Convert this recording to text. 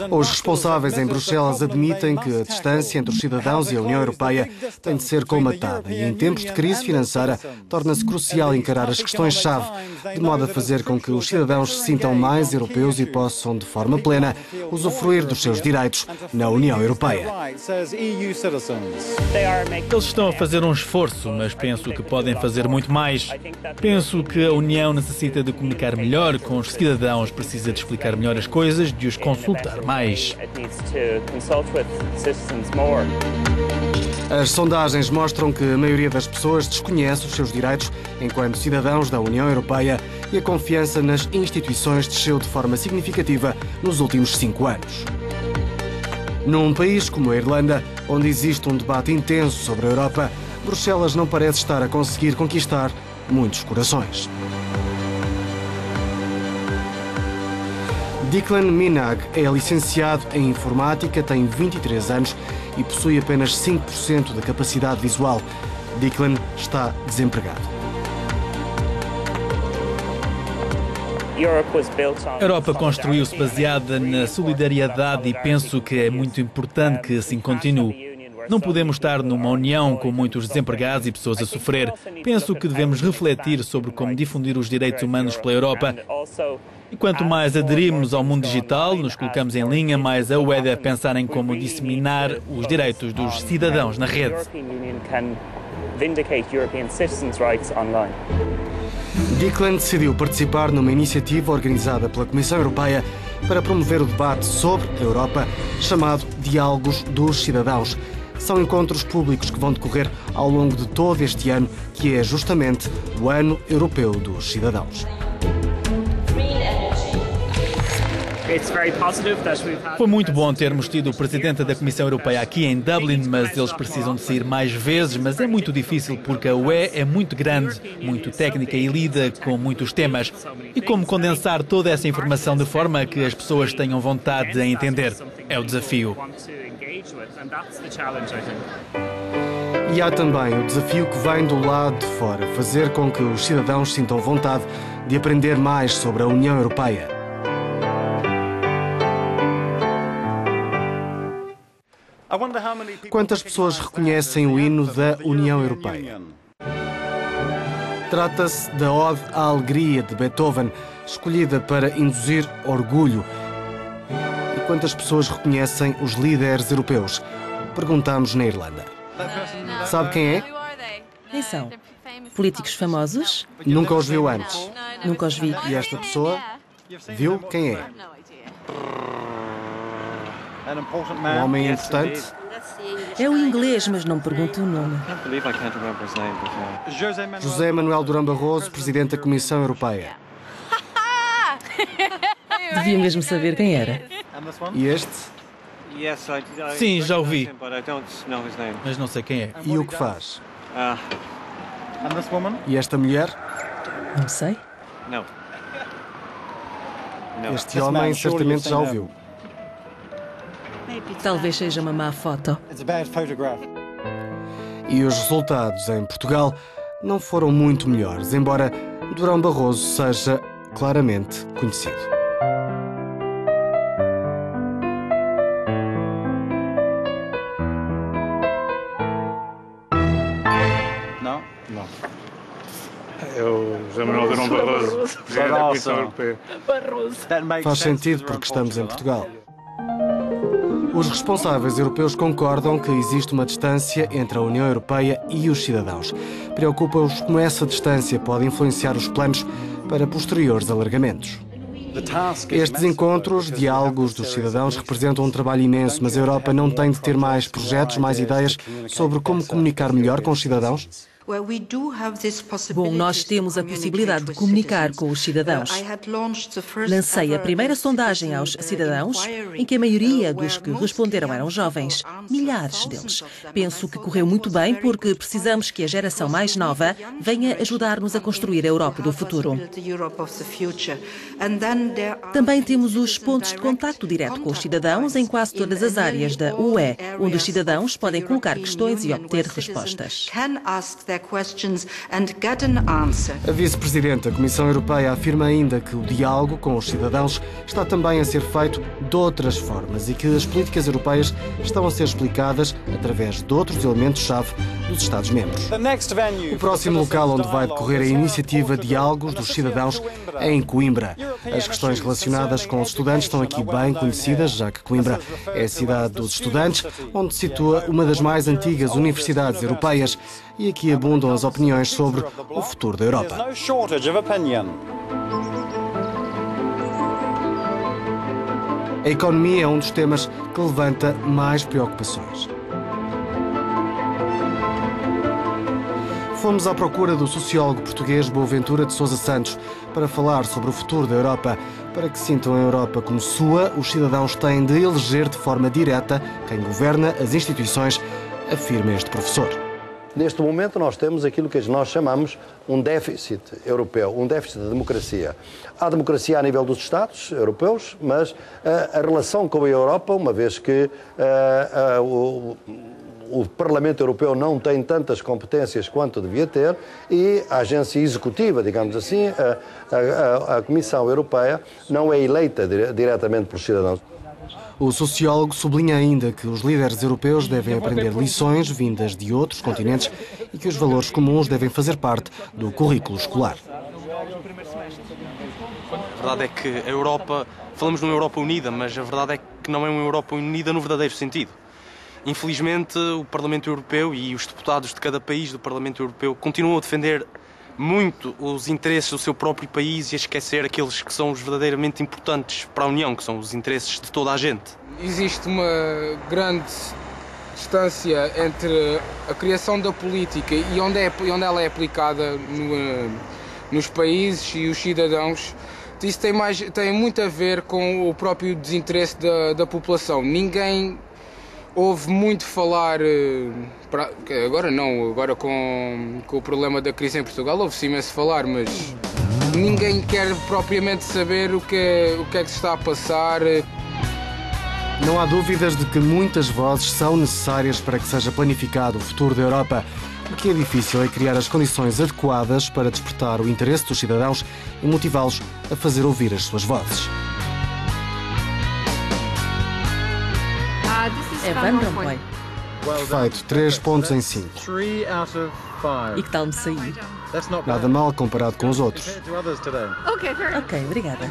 Os responsáveis em Bruxelas admitem que a distância entre os cidadãos e a União Europeia tem de ser colmatada e, em tempos de crise financeira, torna-se crucial encarar as questões-chave, de modo a fazer com que os cidadãos se sintam mais europeus e possam, de forma plena, usufruir dos seus direitos na União Europeia. Eles estão a fazer um esforço, mas penso que podem fazer muito mais. Penso que a União necessita de comunicar melhor com os cidadãos, precisa de explicar melhor as coisas, de os consultar mais. As sondagens mostram que a maioria das pessoas desconhece os seus direitos enquanto cidadãos da União Europeia e a confiança nas instituições desceu de forma significativa nos últimos 5 anos. Num país como a Irlanda, onde existe um debate intenso sobre a Europa, Bruxelas não parece estar a conseguir conquistar muitos corações. Declan Minag é licenciado em informática, tem 23 anos e possui apenas 5% da capacidade visual. Declan está desempregado. A Europa construiu-se baseada na solidariedade e penso que é muito importante que assim continue. Não podemos estar numa união com muitos desempregados e pessoas a sofrer. Penso que devemos refletir sobre como difundir os direitos humanos pela Europa. E quanto mais aderimos ao mundo digital, nos colocamos em linha, mais a UE deve pensar em como disseminar os direitos dos cidadãos na rede. Declan decidiu participar numa iniciativa organizada pela Comissão Europeia para promover o debate sobre a Europa, chamado Diálogos dos Cidadãos. São encontros públicos que vão decorrer ao longo de todo este ano, que é justamente o Ano Europeu dos Cidadãos. Foi muito bom termos tido o Presidente da Comissão Europeia aqui em Dublin, mas eles precisam de sair mais vezes, mas é muito difícil porque a UE é muito grande, muito técnica e lida com muitos temas. E como condensar toda essa informação de forma que as pessoas tenham vontade de entender? É o desafio. E há também o desafio que vem do lado de fora, fazer com que os cidadãos sintam vontade de aprender mais sobre a União Europeia. Quantas pessoas reconhecem o hino da União Europeia? Trata-se da Ode à Alegria de Beethoven, escolhida para induzir orgulho. E quantas pessoas reconhecem os líderes europeus? Perguntamos na Irlanda. Sabe quem é? Quem são? Políticos famosos? Nunca os viu antes. Nunca os vi. E esta pessoa viu quem é? Um homem importante? É o inglês, mas não me pergunto o nome. José Manuel Durão Barroso, Presidente da Comissão Europeia. Devia mesmo saber quem era. E este? Sim, já o vi, mas não sei quem é. E o que faz? E esta mulher? Não sei. Este homem certamente já o viu. Talvez seja uma má foto. E os resultados em Portugal não foram muito melhores, embora Durão Barroso seja claramente conhecido. Não? Não. É o José Manuel Durão Barroso, Presidente da Comissão Europeia. Faz sentido porque estamos em Portugal. Os responsáveis europeus concordam que existe uma distância entre a União Europeia e os cidadãos. Preocupa-os como essa distância pode influenciar os planos para posteriores alargamentos. Estes encontros, diálogos dos cidadãos, representam um trabalho imenso, mas a Europa não tem de ter mais projetos, mais ideias sobre como comunicar melhor com os cidadãos? Bom, nós temos a possibilidade de comunicar com os cidadãos. Lancei a primeira sondagem aos cidadãos, em que a maioria dos que responderam eram jovens, milhares deles. Penso que correu muito bem porque precisamos que a geração mais nova venha ajudar-nos a construir a Europa do futuro. Também temos os pontos de contacto direto com os cidadãos em quase todas as áreas da UE, onde os cidadãos podem colocar questões e obter respostas. A vice-presidente da Comissão Europeia afirma ainda que o diálogo com os cidadãos está também a ser feito de outras formas e que as políticas europeias estão a ser explicadas através de outros elementos-chave dos Estados-membros. O próximo local onde vai decorrer a iniciativa Diálogos dos Cidadãos é em Coimbra. As questões relacionadas com os estudantes estão aqui bem conhecidas, já que Coimbra é a cidade dos estudantes, onde se situa uma das mais antigas universidades europeias, e aqui abundam as opiniões sobre o futuro da Europa. A economia é um dos temas que levanta mais preocupações. Fomos à procura do sociólogo português Boaventura de Sousa Santos para falar sobre o futuro da Europa. Para que sintam a Europa como sua, os cidadãos têm de eleger de forma direta quem governa as instituições, afirma este professor. Neste momento nós temos aquilo que nós chamamos um déficit europeu, um déficit de democracia. Há democracia a nível dos Estados europeus, mas a relação com a Europa, uma vez que o Parlamento Europeu não tem tantas competências quanto devia ter e a agência executiva, digamos assim, a Comissão Europeia, não é eleita diretamente pelos cidadãos. O sociólogo sublinha ainda que os líderes europeus devem aprender lições vindas de outros continentes e que os valores comuns devem fazer parte do currículo escolar. A verdade é que a Europa, falamos numa Europa unida, mas a verdade é que não é uma Europa unida no verdadeiro sentido. Infelizmente, o Parlamento Europeu e os deputados de cada país do Parlamento Europeu continuam a defender muito os interesses do seu próprio país e a esquecer aqueles que são os verdadeiramente importantes para a União, que são os interesses de toda a gente. Existe uma grande distância entre a criação da política e onde ela é aplicada nos países e os cidadãos. Isso tem muito a ver com o próprio desinteresse da população. Ninguém ouve muito falar, agora com o problema da crise em Portugal, ouve-se imenso falar, mas ninguém quer propriamente saber o que é que se está a passar. Não há dúvidas de que muitas vozes são necessárias para que seja planificado o futuro da Europa. O que é difícil é criar as condições adequadas para despertar o interesse dos cidadãos e motivá-los a fazer ouvir as suas vozes. É Van Rompuy. Perfeito, 3 pontos em 5. E que tal me sair? Nada mal comparado com os outros. Ok, obrigada.